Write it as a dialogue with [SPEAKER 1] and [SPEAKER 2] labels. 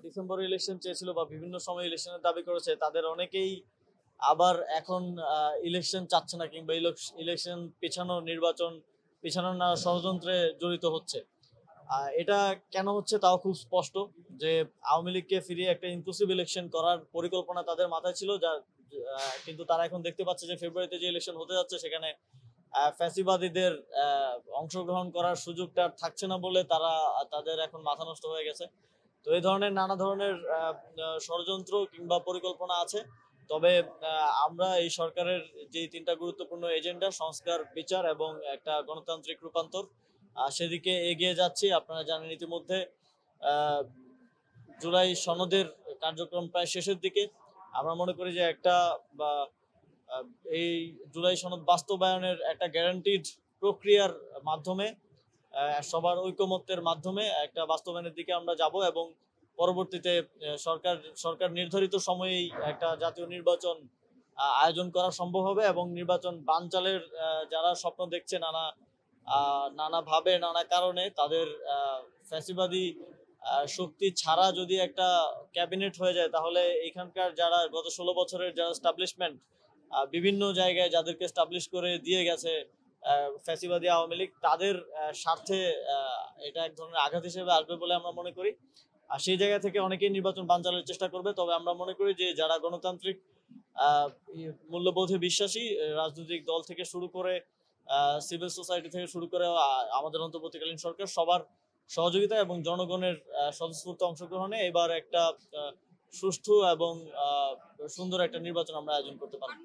[SPEAKER 1] ডিসেম্বরে ইলেকশন চেয়েছিল বা বিভিন্ন সময় ইলেকশনের দাবি করেছে তাদের অনেকেই আবার এখন ইলেকশন চাচ্ছে না, কিংবা ইলেকশন নির্বাচন পেছানোর না ষড়যন্ত্রে জড়িত হচ্ছে। এটা কেন হচ্ছে তাও খুব স্পষ্ট যে আওয়ামী লীগকে ফিরিয়ে একটা ইনক্লুসিভ ইলেকশন করার পরিকল্পনা তাদের মাথায় ছিল, যা কিন্তু তারা এখন দেখতে পাচ্ছে যে ফেব্রুয়ারিতে যে ইলেকশন হতে যাচ্ছে সেখানে ফ্যাসিবাদীদের অংশগ্রহণ করার সুযোগটা আর থাকছে না বলে তাদের এখন মাথা নষ্ট হয়ে গেছে। তো এই ধরনের নানা ধরনের ষড়যন্ত্র কিংবা পরিকল্পনা আছে। তবে আমরা এই সরকারের যে তিনটা গুরুত্বপূর্ণ এজেন্ডা, সংস্কার, বিচার এবং একটা গণতান্ত্রিক রূপান্তর, সেদিকে এগিয়ে যাচ্ছি। আপনারা জানেন ইতিমধ্যে জুলাই সনদের কার্যক্রম প্রায় শেষের দিকে। আমরা মনে করি যে একটা বা এই জুলাই সনদ বাস্তবায়নের একটা গ্যারান্টিড প্রক্রিয়ার মাধ্যমে, সবার ঐকমত্যের মাধ্যমে একটা বাস্তবায়নের দিকে আমরা যাব এবং পরবর্তীতে সরকার নির্ধারিত সময়েই একটা জাতীয় নির্বাচন আয়োজন করা সম্ভব হবে এবং নির্বাচন বানচালের যারা স্বপ্ন দেখছে নানা ভাবে নানা কারণে, তাদের ফ্যাসিবাদী শক্তি ছাড়া যদি একটা ক্যাবিনেট হয়ে যায়, তাহলে এখানকার যারা গত 16 বছরের যারা এস্টাবলিশমেন্ট বিভিন্ন জায়গায় যাদেরকে এস্টাবলিশ করে দিয়ে গেছে ফ্যাসিবাদী আওয়ামী লীগ, তাদের স্বার্থে এটা এক ধরনের আঘাত হিসেবে আসবে বলে আমরা মনে করি। আর সেই জায়গা থেকে অনেকেই নির্বাচন বানচালের চেষ্টা করবে। তবে আমরা মনে করি যে যারা গণতান্ত্রিক মূল্যবোধে বিশ্বাসী, রাজনৈতিক দল থেকে শুরু করে সিভিল সোসাইটি থেকে শুরু করে আমাদের অন্তর্বর্তীকালীন সরকার, সবার সহযোগিতা এবং জনগণের স্বতঃস্ফূর্ত অংশগ্রহণে এবার একটা সুষ্ঠু এবং সুন্দর একটা নির্বাচন আমরা আয়োজন করতে পারবো।